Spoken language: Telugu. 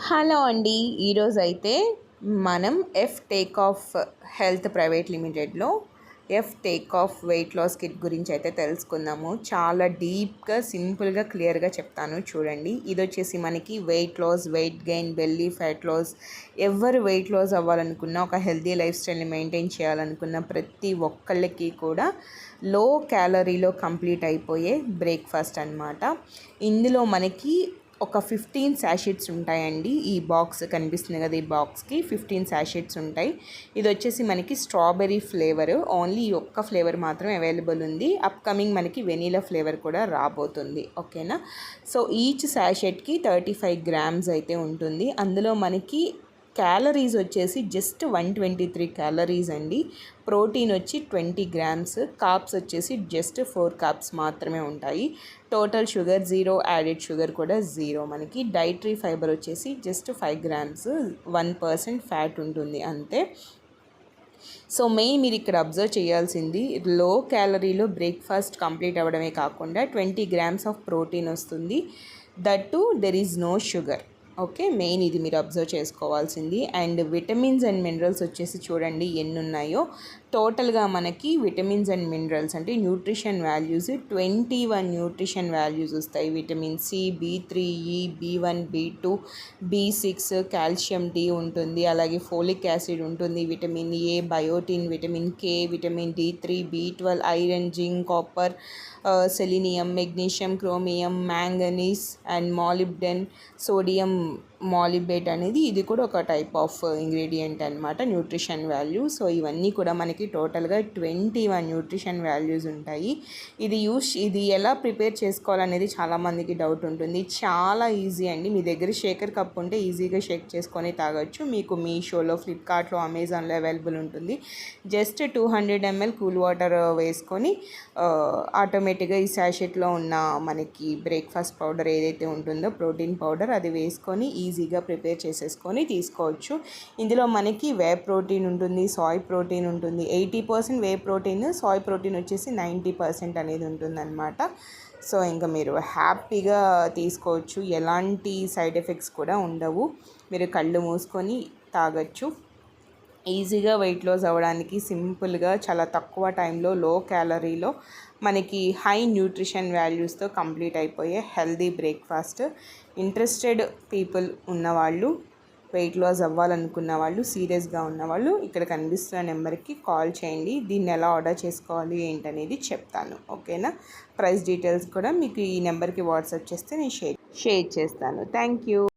హలో అండి. ఈరోజైతే మనం F take off health private లిమిటెడ్లో F take off weight loss kit గురించి అయితే తెలుసుకుందాము. చాలా డీప్గా, సింపుల్గా, క్లియర్గా చెప్తాను చూడండి. ఇది వచ్చేసి మనకి weight loss, weight gain, belly fat loss, ఎవరు వెయిట్ లాస్ అవ్వాలనుకున్నా, ఒక హెల్తీ లైఫ్ స్టైల్ని మెయింటైన్ చేయాలనుకున్న ప్రతి ఒక్కళ్ళకి కూడా లో క్యాలరీలో కంప్లీట్ అయిపోయే బ్రేక్ఫాస్ట్ అనమాట. ఇందులో మనకి ఒక 15 శాషెట్స్ ఉంటాయండి. ఈ బాక్స్ కనిపిస్తుంది కదా, ఈ బాక్స్కి 15 శాషెట్స్ ఉంటాయి. ఇది వచ్చేసి మనకి స్ట్రాబెర్రీ ఫ్లేవర్, ఓన్లీ ఈ ఒక్క ఫ్లేవర్ మాత్రమే అవైలబుల్ ఉంది. అప్కమింగ్ మనకి వెనీలా ఫ్లేవర్ కూడా రాబోతుంది. ఓకేనా. సో ఈచ్ శాషెట్కి 35 గ్రామ్స్ అయితే ఉంటుంది. అందులో మనకి క్యాలరీస్ వచ్చేసి జస్ట్ 123 క్యాలరీస్ అండి. ప్రోటీన్ వచ్చి 20 గ్రామ్స్, కార్బ్స్ వచ్చేసి జస్ట్ 4 కార్బ్స్ మాత్రమే ఉంటాయి. టోటల్ షుగర్ 0, యాడెడ్ షుగర్ కూడా 0. మనకి డైటరీ ఫైబర్ వచ్చేసి జస్ట్ 5 గ్రామ్స్, 1% ఫ్యాట్ ఉంటుంది అంతే. సో మెయిన్ మీరు ఇక్కడ అబ్జర్వ్ చేయాల్సింది, లో క్యాలరీలో బ్రేక్ఫాస్ట్ కంప్లీట్ అవ్వడమే కాకుండా 20 గ్రామ్స్ ఆఫ్ ప్రోటీన్ వస్తుంది. That to there is no sugar. Okay, main ఇది మీరు అబ్జర్వ్ చేసుకోవాల్సింది. అండ్ విటమిన్స్ అండ్ మినరల్స్ వచ్చేసి చూడండి ఎన్ని ఉన్నాయో. టోటల్గా మనకి విటమిన్స్ అండ్ మినరల్స్ అంటే న్యూట్రిషన్ వాల్యూస్ 21 న్యూట్రిషన్ వాల్యూస్ వస్తాయి. Vitamin C, B3, E, B1, B2, B6, calcium D ఉంటుంది, అలాగే ఫోలిక్ యాసిడ్ ఉంటుంది, vitamin A, biotin, vitamin K, vitamin D3, B12, iron, zinc, copper, selenium, magnesium, chromium, manganese and molybdenum, sodium molybdate అనేది ఇది కూడా ఒక టైప్ ఆఫ్ ఇంగ్రీడియంట్ అనమాట, న్యూట్రిషన్ వాల్యూ. సో ఇవన్నీ కూడా మనకి టోటల్గా 21 న్యూట్రిషన్ వాల్యూస్ ఉంటాయి. ఇది ఎలా ప్రిపేర్ చేసుకోవాలనేది చాలామందికి డౌట్ ఉంటుంది. చాలా ఈజీ అండి. మీ దగ్గర షేకర్ కప్ ఉంటే ఈజీగా షేక్ చేసుకొని తాగొచ్చు. మీకు మీషోలో, ఫ్లిప్కార్ట్లో, అమెజాన్లో అవైలబుల్ ఉంటుంది. జస్ట్ 200 ml కూల్ వాటర్ వేసుకొని ఆటోమేటిక్గా ఈ శాషెట్లో ఉన్న మనకి బ్రేక్ఫాస్ట్ పౌడర్ ఏదైతే ఉంటుందో, ప్రోటీన్ పౌడర్, అది వేసుకొని ఈజీగా ప్రిపేర్ చేసేసుకొని తీసుకోవచ్చు. ఇందులో మనకి వే ప్రోటీన్ ఉంటుంది, సాయ్ ప్రోటీన్ ఉంటుంది. 80% వే ప్రోటీన్, సాయ్ ప్రోటీన్ వచ్చేసి 90% అనేది ఉంటుందన్నమాట. సో ఇంకా మీరు హ్యాపీగా తీసుకోవచ్చు. ఎలాంటి సైడ్ ఎఫెక్ట్స్ కూడా ఉండవు. మీరు కళ్ళు మూసుకొని తాగొచ్చు. ఈజీగా వెయిట్ లాస్ అవ్వడానికి సింపుల్గా, చాలా తక్కువ టైంలో, లో క్యాలరీలో, మనకి హై న్యూట్రిషన్ వాల్యూస్తో కంప్లీట్ అయిపోయే హెల్దీ బ్రేక్ఫాస్ట్. ఇంట్రెస్టెడ్ పీపుల్ ఉన్నవాళ్ళు, వెయిట్ లాస్ అవ్వాలనుకున్న వాళ్ళు, సీరియస్గా ఉన్నవాళ్ళు ఇక్కడ కనిపిస్తున్న నెంబర్కి కాల్ చేయండి. దీన్ని ఎలా ఆర్డర్ చేసుకోవాలి ఏంటనేది చెప్తాను. ఓకేనా. ప్రైస్ డీటెయిల్స్ కూడా మీకు ఈ నెంబర్కి వాట్సాప్ చేస్తే నేను షేర్ చేస్తాను. Thank you.